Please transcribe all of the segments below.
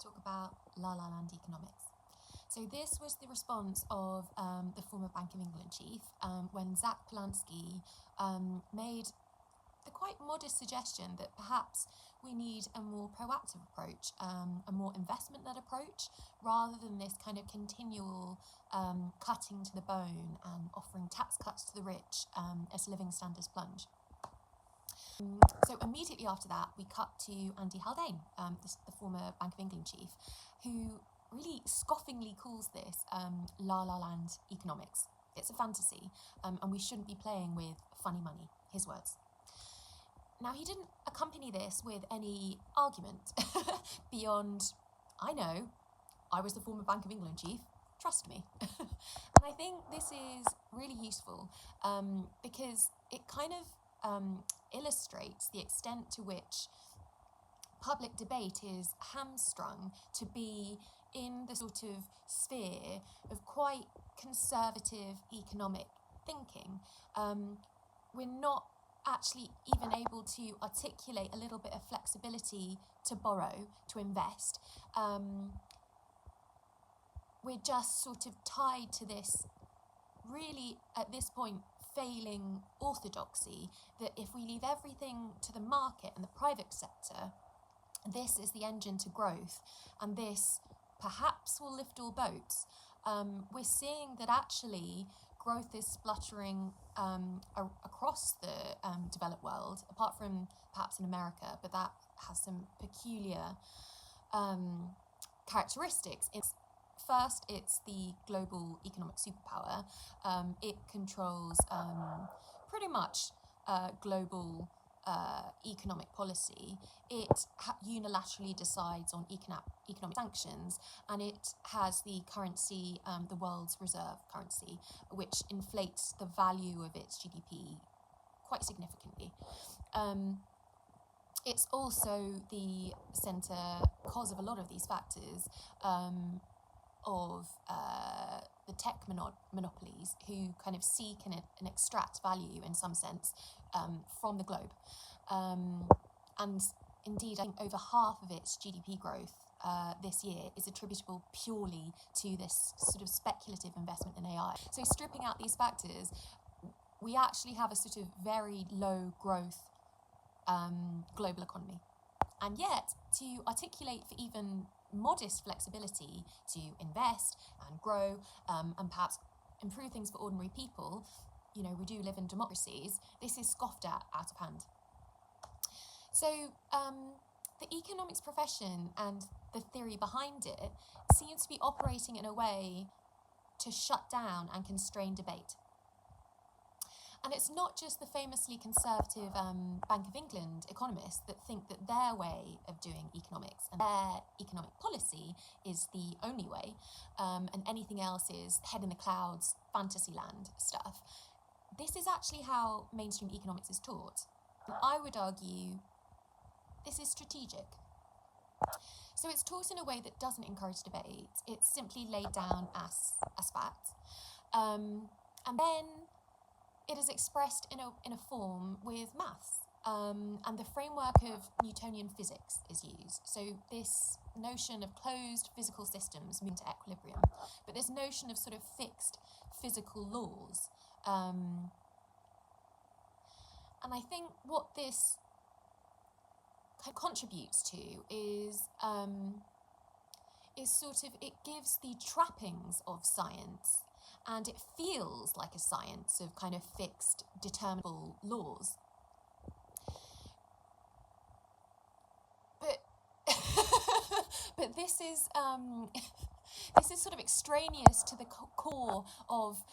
talk about Lala Land economics. So this was the response of the former Bank of England chief when Zach Polanski made the quite modest suggestion that perhaps we need a more proactive approach, a more investment-led approach, rather than this kind of continual cutting to the bone and offering tax cuts to the rich as living standards plunge. So immediately after that, we cut to Andy Haldane, the former Bank of England chief, who really scoffingly calls this La La Land economics. It's a fantasy, and we shouldn't be playing with funny money, his words. Now, he didn't accompany this with any argument beyond, I know, I was the former Bank of England chief, trust me. And I think this is really useful because it kind of illustrates the extent to which public debate is hamstrung to be in the sort of sphere of quite conservative economic thinking. We're not actually even able to articulate a little bit of flexibility to borrow, to invest. We're just sort of tied to this really, at this point, failing orthodoxy that if we leave everything to the market and the private sector, this is the engine to growth, and this perhaps will lift all boats. We're seeing that actually growth is spluttering across the developed world, apart from perhaps in America, but that has some peculiar characteristics. First, it's the global economic superpower. It controls pretty much global economic policy. It unilaterally decides on economic sanctions, and it has the currency, the world's reserve currency, which inflates the value of its GDP quite significantly. It's also the centre, because of a lot of these factors, of the tech monopolies who kind of seek and extract value in some sense from the globe. And indeed, I think over half of its GDP growth this year is attributable purely to this sort of speculative investment in AI. So stripping out these factors, we actually have a sort of very low growth global economy. And yet, to articulate for even modest flexibility to invest and grow and perhaps improve things for ordinary people, you know, we do live in democracies, this is scoffed at out of hand. So the economics profession and the theory behind it seems to be operating in a way to shut down and constrain debate. And it's not just the famously conservative Bank of England economists that think that their way of doing economics and their economic policy is the only way, and anything else is head in the clouds, fantasy land stuff. This is actually how mainstream economics is taught. And I would argue this is strategic. So it's taught in a way that doesn't encourage debate. It's simply laid down as fact. And then it is expressed in a form with maths, and the framework of Newtonian physics is used. So this notion of closed physical systems moving to equilibrium, but this notion of sort of fixed physical laws. And I think what this kind of contributes to is sort of, it gives the trappings of science, and it feels like a science of kind of fixed, determinable laws. But this is sort of extraneous to the core of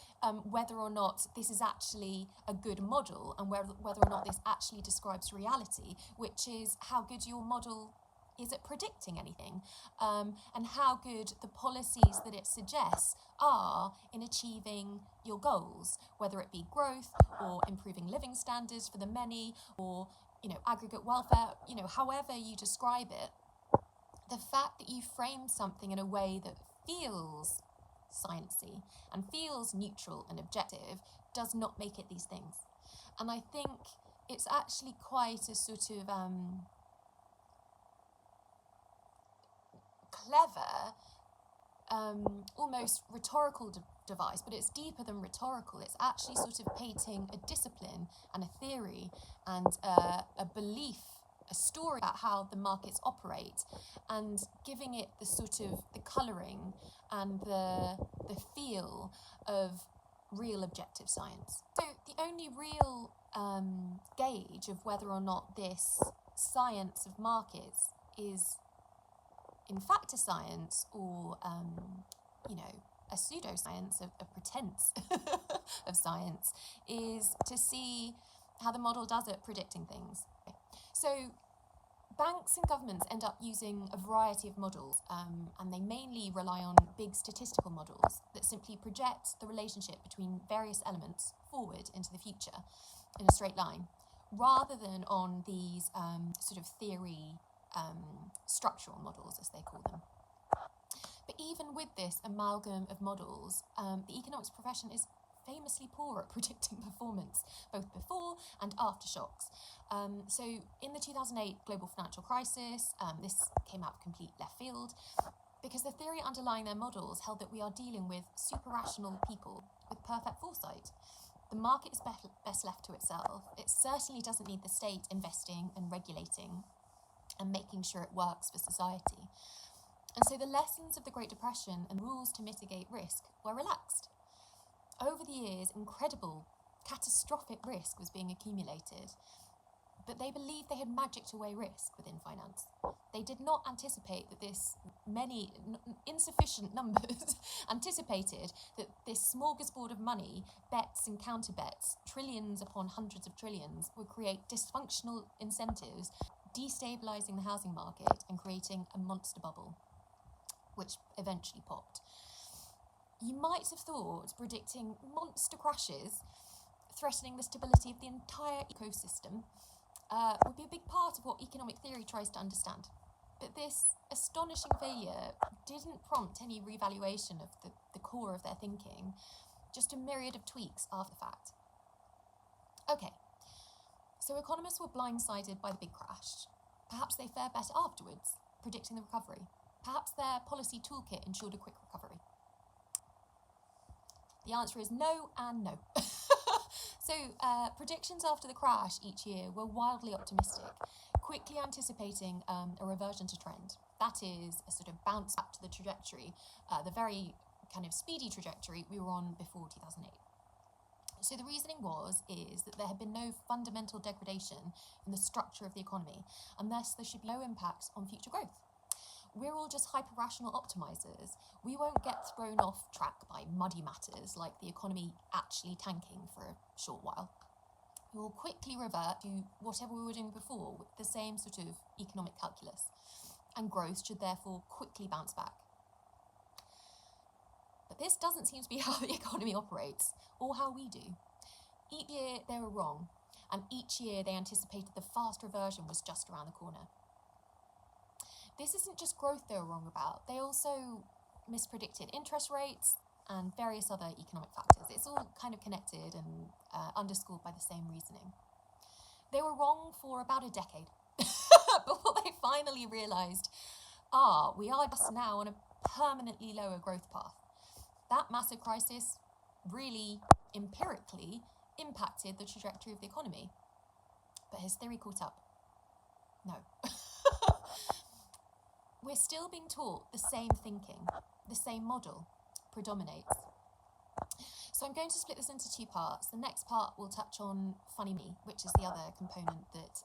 whether or not this is actually a good model, and whether or not this actually describes reality, which is how good your model is at predicting anything, and how good the policies that it suggests are in achieving your goals, whether it be growth or improving living standards for the many, or, you know, aggregate welfare, you know, however you describe it. The fact that you frame something in a way that feels sciencey and feels neutral and objective does not make it these things. And I think it's actually quite a sort of clever, almost rhetorical device, but it's deeper than rhetorical. It's actually sort of painting a discipline and a theory and a belief, a story about how the markets operate, and giving it the sort of the colouring and the feel of real objective science. So the only real gauge of whether or not this science of markets is in fact a science or a pseudoscience, a pretense of science, is to see how the model does at predicting things. So banks and governments end up using a variety of models, and they mainly rely on big statistical models that simply project the relationship between various elements forward into the future in a straight line, rather than on these sort of theory structural models, as they call them. But even with this amalgam of models, the economics profession is famously poor at predicting performance, both before and after shocks. So in the 2008 global financial crisis, this came out of complete left field, because the theory underlying their models held that we are dealing with super-rational people with perfect foresight. The market is best left to itself. It certainly doesn't need the state investing and regulating and making sure it works for society. And so the lessons of the Great Depression and rules to mitigate risk were relaxed. Over the years, incredible, catastrophic risk was being accumulated, but they believed they had magicked away risk within finance. They did not anticipate that insufficient numbers anticipated that this smorgasbord of money, bets and counter bets, trillions upon hundreds of trillions, would create dysfunctional incentives, destabilising the housing market and creating a monster bubble, which eventually popped. You might have thought predicting monster crashes threatening the stability of the entire ecosystem would be a big part of what economic theory tries to understand. But this astonishing failure didn't prompt any revaluation of the core of their thinking, just a myriad of tweaks after the fact. Okay, so economists were blindsided by the big crash. Perhaps they fared better afterwards, predicting the recovery. Perhaps their policy toolkit ensured a quick recovery. The answer is no and no. So predictions after the crash each year were wildly optimistic, quickly anticipating a reversion to trend. That is a sort of bounce back to the trajectory, the very kind of speedy trajectory we were on before 2008. So the reasoning is that there had been no fundamental degradation in the structure of the economy, and thus there should be no impact on future growth. We're all just hyper-rational optimizers. We won't get thrown off track by muddy matters like the economy actually tanking for a short while. We will quickly revert to whatever we were doing before with the same sort of economic calculus, and growth should therefore quickly bounce back. But this doesn't seem to be how the economy operates, or how we do. Each year they were wrong, and each year they anticipated the fast reversion was just around the corner. This isn't just growth they were wrong about, they also mispredicted interest rates and various other economic factors. It's all kind of connected and underscored by the same reasoning. They were wrong for about a decade before they finally realised, we are just now on a permanently lower growth path. That massive crisis really, empirically, impacted the trajectory of the economy. But has theory caught up? No. We're still being taught the same thinking, the same model predominates. So I'm going to split this into two parts. The next part will touch on funny money, which is the other component that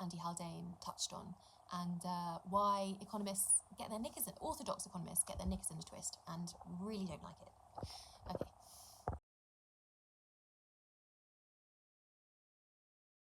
Andy Haldane touched on, and why economists get their knickers in, orthodox economists get their knickers in a twist and really don't like it.